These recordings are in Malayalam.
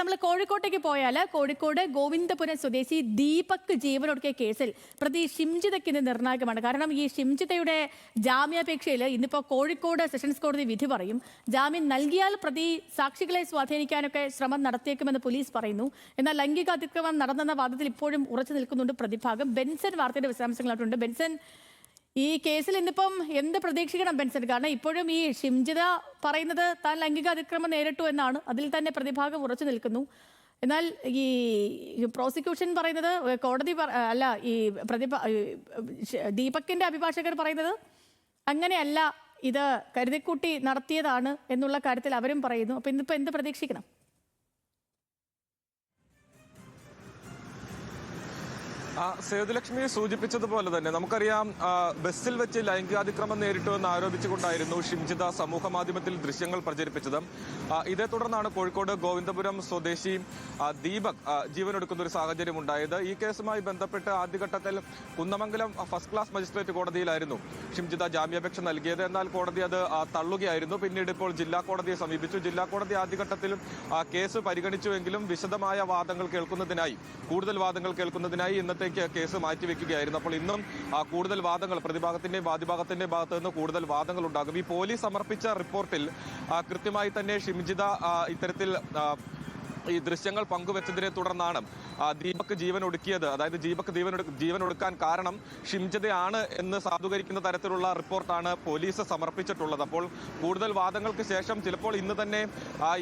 നമ്മൾ കോഴിക്കോട്ടേക്ക് പോയാൽ കോഴിക്കോട് ഗോവിന്ദപുരം സ്വദേശി ദീപക് ജീവനൊടുക്കിയ കേസിൽ പ്രതി ഷിംജിതയ്ക്ക് ഇന്ന് നിർണായകമാണ്. കാരണം ഈ ഷിംജിതയുടെ ജാമ്യാപേക്ഷയിൽ ഇന്നിപ്പോൾ കോഴിക്കോട് സെഷൻസ് കോടതി വിധി പറയും. ജാമ്യം നൽകിയാൽ പ്രതി സാക്ഷികളെ സ്വാധീനിക്കാനൊക്കെ ശ്രമം നടത്തിയേക്കുമെന്ന് പോലീസ് പറയുന്നു. എന്നാൽ ലൈംഗിക അതിക്രമം നടന്നെന്ന വാദത്തിൽ ഇപ്പോഴും ഉറച്ചു നിൽക്കുന്നുണ്ട് പ്രതിഭാഗം. ബെൻസൺ വാർത്തയുടെ വിശദാംശങ്ങളായിട്ടുണ്ട്. ബെൻസൺ, ഈ കേസിൽ ഇന്നിപ്പം എന്ത് പ്രതീക്ഷിക്കണം ബെൻസൺ? കാരണം ഇപ്പോഴും ഈ ഷിംജിത പറയുന്നത് താൻ ലൈംഗിക അതിക്രമം നേരിട്ടു എന്നാണ്. അതിൽ തന്നെ പ്രതിഭാഗം ഉറച്ചു നിൽക്കുന്നു. എന്നാൽ ഈ പ്രോസിക്യൂഷൻ പറയുന്നത്, കോടതി അല്ല, ഈ ദീപകിന്റെ അഭിഭാഷകർ പറയുന്നത് അങ്ങനെയല്ല, ഇത് കരുതിക്കൂട്ടി നടത്തിയതാണ് എന്നുള്ള കാര്യത്തിൽ അവരും പറയുന്നു. അപ്പൊ ഇന്നിപ്പോ എന്ത് പ്രതീക്ഷിക്കണം? സേതുലക്ഷ്മി സൂചിപ്പിച്ചതുപോലെ തന്നെ നമുക്കറിയാം, ബസ്സിൽ വെച്ച് ലൈംഗികാതിക്രമം നേരിട്ടു എന്ന് ആരോപിച്ചുകൊണ്ടായിരുന്നു ഷിംജിത സമൂഹ മാധ്യമത്തിൽ ദൃശ്യങ്ങൾ പ്രചരിപ്പിച്ചത്. ഇതേ തുടർന്നാണ് കോഴിക്കോട് ഗോവിന്ദപുരം സ്വദേശി ദീപക് ജീവനൊടുക്കുന്ന ഒരു സാഹചര്യം ഉണ്ടായത്. ഈ കേസുമായി ബന്ധപ്പെട്ട് ആദ്യഘട്ടത്തിൽ കുന്നമംഗലം ഫസ്റ്റ് ക്ലാസ് മജിസ്ട്രേറ്റ് കോടതിയിലായിരുന്നു ഷിംജിത ജാമ്യാപേക്ഷ നൽകിയത്. എന്നാൽ കോടതി അത് തള്ളുകയായിരുന്നു. പിന്നീട് ഇപ്പോൾ ജില്ലാ കോടതിയെ സമീപിച്ചു. ജില്ലാ കോടതി ആദ്യഘട്ടത്തിൽ കേസ് പരിഗണിച്ചുവെങ്കിലും വിശദമായ വാദങ്ങൾ കേൾക്കുന്നതിനായി, കൂടുതൽ വാദങ്ങൾ കേൾക്കുന്നതിനായി ഇന്നത്തേക്ക് കേസ് മാറ്റിവെക്കുകയായിരുന്നു. അപ്പോൾ ഇന്നും കൂടുതൽ വാദങ്ങൾ പ്രതിഭാഗത്തിന്റെയും വാദിഭാഗത്തിന്റെയും ഭാഗത്ത് നിന്ന് കൂടുതൽ വാദങ്ങൾ ഉണ്ടാകും. ഈ പോലീസ് സമർപ്പിച്ച റിപ്പോർട്ടിൽ കൃത്യമായി തന്നെ ഷിംജിത ഇത്തരത്തിൽ ഈ ദൃശ്യങ്ങൾ പങ്കുവെച്ചതിനെ തുടർന്നാണ് ദീപക് ജീവൻ ഒടുക്കിയത്. അതായത് ദീപക് ജീവൻ ഒടുക്കാൻ കാരണം ഷിംജിതയാണ് എന്ന് സാധൂകരിക്കുന്ന തരത്തിലുള്ള റിപ്പോർട്ടാണ് പോലീസ് സമർപ്പിച്ചിട്ടുള്ളത്. അപ്പോൾ കൂടുതൽ വാദങ്ങൾക്ക് ശേഷം ചിലപ്പോൾ ഇന്ന് തന്നെ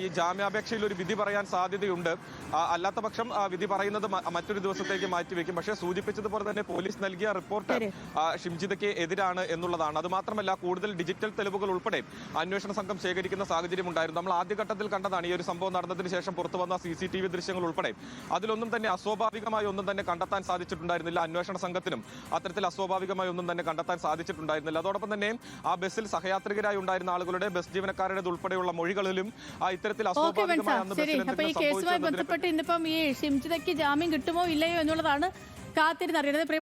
ഈ ജാമ്യാപേക്ഷയിൽ ഒരു വിധി പറയാൻ സാധ്യതയുണ്ട്. അല്ലാത്ത പക്ഷം വിധി പറയുന്നത് മറ്റൊരു ദിവസത്തേക്ക് മാറ്റിവെക്കും. പക്ഷേ സൂചിപ്പിച്ചതുപോലെ തന്നെ പോലീസ് നൽകിയ റിപ്പോർട്ട് ഷിംജിതയ്ക്ക് എതിരാണ് എന്നുള്ളതാണ്. അതുമാത്രമല്ല, കൂടുതൽ ഡിജിറ്റൽ തെളിവുകൾ ഉൾപ്പെടെ അന്വേഷണ സംഘം ശേഖരിക്കുന്ന സാഹചര്യം ഉണ്ടായിരുന്നു. നമ്മൾ ആദ്യഘട്ടത്തിൽ കണ്ടതാണ് ഈ ഒരു സംഭവം നടന്നതിന് ശേഷം പുറത്തു വന്ന CCTV ദൃശ്യങ്ങൾ ഉൾപ്പെടെ. അതിലൊന്നും തന്നെ അസ്വാഭാവികമായി ഒന്നും തന്നെ കണ്ടെത്താൻ സാധിച്ചിട്ടുണ്ടായിരുന്നില്ല. അന്വേഷണ സംഘത്തിനും അത്തരത്തിൽ അസ്വാഭാവികമായി ഒന്നും തന്നെ കണ്ടെത്താൻ സാധിച്ചിട്ടുണ്ടായിരുന്നില്ല. അതോടൊപ്പം തന്നെ ആ ബസ്സിൽ സഹയാത്രികരായി ഉണ്ടായിരുന്ന ആളുകളുടെ ബസ് ജീവനക്കാരുടെ ഉൾപ്പെടെയുള്ള മൊഴികളിലും ഇത്തരത്തിൽ ബന്ധപ്പെട്ട് ഇന്നിപ്പം ഈ ഷിംജിതയ്ക്ക് ജാമ്യം കിട്ടുമോ ഇല്ലയോ എന്നുള്ളതാണ് കാത്തിരുന്നറിയുന്നത്.